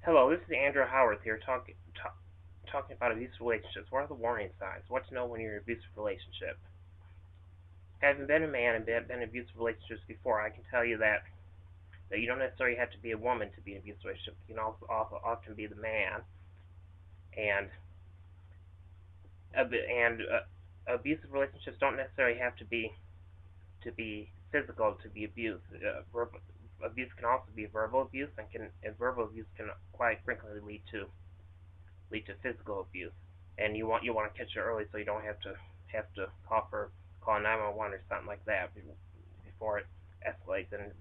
Hello, this is Andrew Howard here talking about abusive relationships. What are the warning signs? What to know when you're in an abusive relationship? Having been a man and been in abusive relationships before, I can tell you that you don't necessarily have to be a woman to be in an abusive relationship. You can also often be the man, and abusive relationships don't necessarily have to be physical to be abuse. Abuse can also be verbal abuse, and verbal abuse can quite frequently lead to physical abuse. And you want to catch it early so you don't have to call 911 or something like that before it escalates. And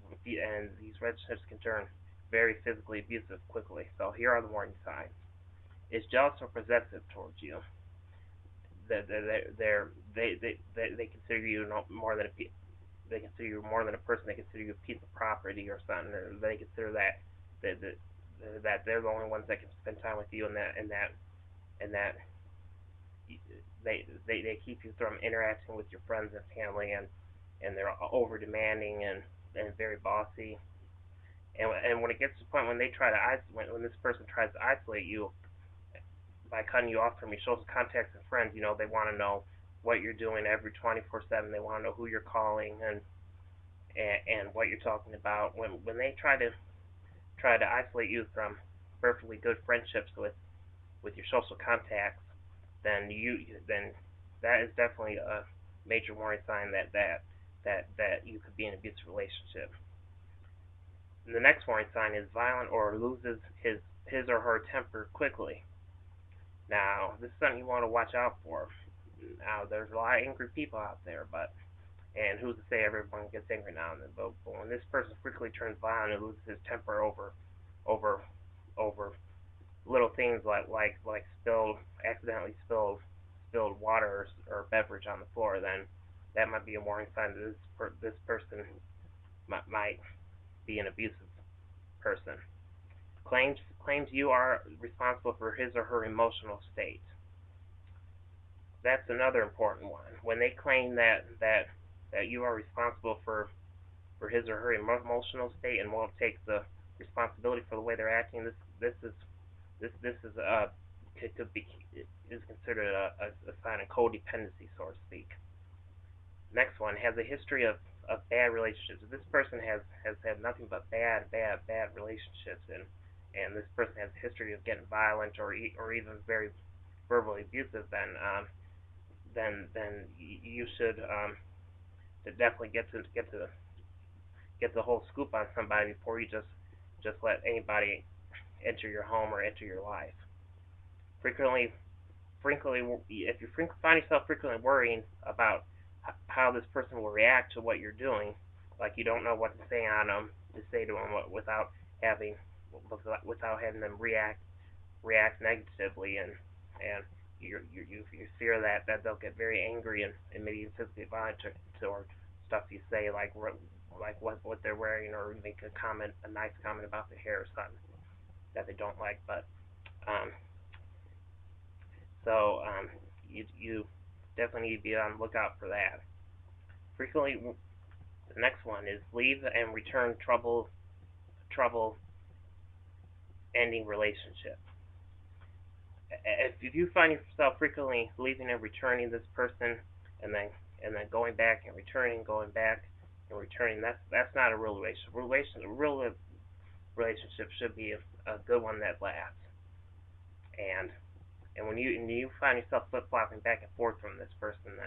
these relationships can turn very physically abusive quickly. So here are the warning signs: is jealous or possessive towards you. They consider you more than they consider you more than a person. They consider you a piece of property or something, or they consider that that, that they're the only ones that can spend time with you, and that they keep you from interacting with your friends and family, and they're over demanding and very bossy. And when it gets to the point when they try to when this person tries to isolate you by cutting you off from your social contacts and friends, they want to know what you're doing every 24/7. They want to know who you're calling and what you're talking about. When they try to isolate you from perfectly good friendships with your social contacts, then that is definitely a major warning sign that you could be in an abusive relationship. And the next warning sign is violent or loses his or her temper quickly. Now, this is something you want to watch out for. Now, there's a lot of angry people out there, and who's to say everyone gets angry now and then? But when this person frequently turns violent and loses his temper over over little things like accidentally spilled water or beverage on the floor, then that might be a warning sign that this person might be an abusive person. Claims you are responsible for his or her emotional state. That's another important one. When they claim that you are responsible for his or her emotional state and won't take the responsibility for the way they're acting, this could be is considered a sign of codependency, so to speak. Next one, has a history of bad relationships. If this person has had nothing but bad relationships, and this person has a history of getting violent or even very verbally abusive, then you should definitely get the whole scoop on somebody before you just let anybody enter your home or enter your life. Frequently, if you find yourself frequently worrying about how this person will react to what you're doing, like you don't know what to say to them having without having them react negatively, and you fear that they'll get very angry and maybe physically violent or stuff you say, like what they're wearing, or make a nice comment about their hair or something that they don't like. But um, so you definitely need to be on the lookout for that. Frequently, the next one is leave and return trouble ending relationship. If you find yourself frequently leaving and returning this person, and then going back and returning, going back and returning, that's not a real relationship. A real relationship should be a good one that lasts. And when you find yourself flip flopping back and forth from this person,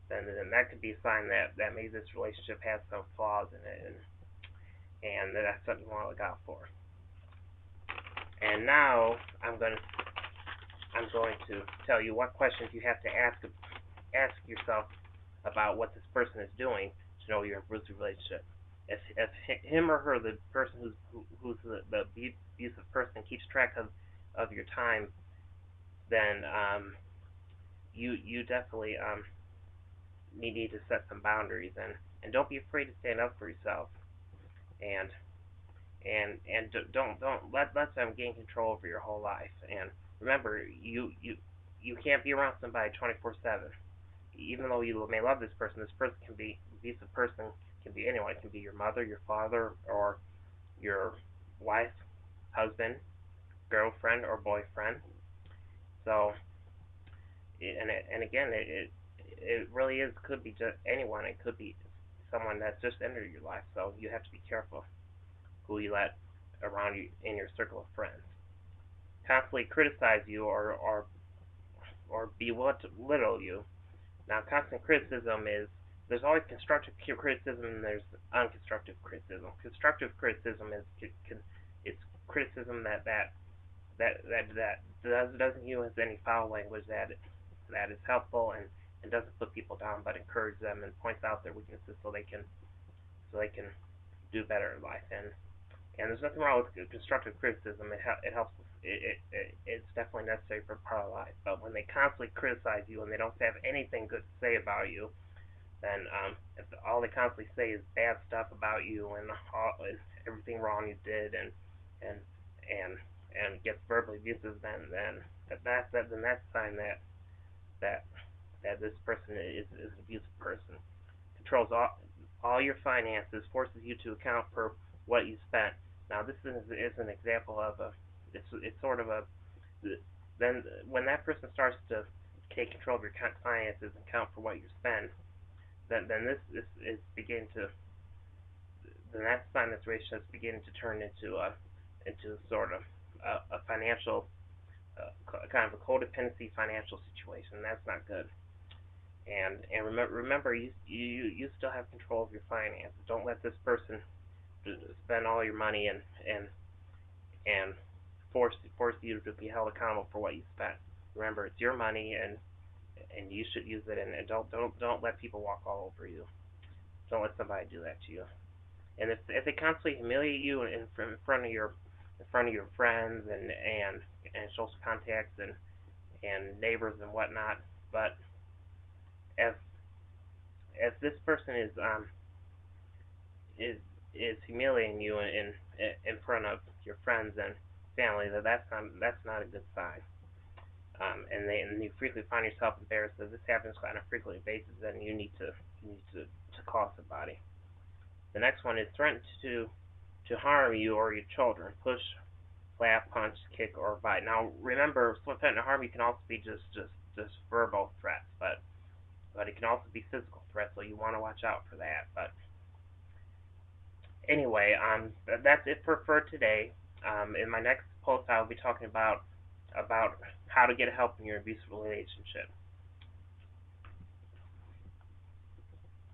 then that could be a sign that maybe this relationship has some flaws in it, and that's something you want to look out for. And now I'm going to tell you what questions you have to ask yourself about what this person is doing to know you're in a abusive relationship. If him or her, the person who's the abusive person, keeps track of your time, then you definitely need to set some boundaries, and don't be afraid to stand up for yourself, and don't let them gain control over your whole life. And remember, you can't be around somebody 24/7. Even though you may love this person, can be abusive person can be anyone. It can be your mother, your father, or your wife, husband. girlfriend or boyfriend. So, and again, it really is could be just anyone. It could be someone that's just entered your life. So you have to be careful who you let around you in your circle of friends. Constantly criticize you or belittle you. Now, constant criticism is there's always constructive criticism and there's unconstructive criticism. Constructive criticism is it's criticism that doesn't use any foul language, that is helpful and doesn't put people down but encourages them and points out their weaknesses so they can do better in life. And there's nothing wrong with constructive criticism. It helps. It's definitely necessary for part of life. But when they constantly criticize you and they don't have anything good to say about you, then if all they constantly say is bad stuff about you and everything wrong you did and and and gets verbally abusive, then that's a sign that that this person is an abusive person. Controls all your finances, forces you to account for what you spent. Now this is an example of a it's sort of a then when that person starts to take control of your finances and count for what you spend, then this is beginning to then that sign this relationship is beginning to turn into sort of a financial kind of a codependency financial situation. That's not good. And remember you still have control of your finances. Don't let this person spend all your money and force you to be held accountable for what you spent. Remember, it's your money and you should use it. And don't let people walk all over you. Don't let somebody do that to you. And if they constantly humiliate you in front of your friends and social contacts and neighbors and whatnot, but if if this person is is humiliating you in front of your friends and family, that's not a good sign. And you frequently find yourself embarrassed. If this happens on a frequent basis, then you need to call somebody. The next one is threaten to harm you or your children. Push, slap, punch, kick, or bite. Now remember, threaten to harm you can also be just verbal threats, but it can also be physical threats. So you want to watch out for that. But anyway, that's it for today. In my next post, I'll be talking about how to get help in your abusive relationship.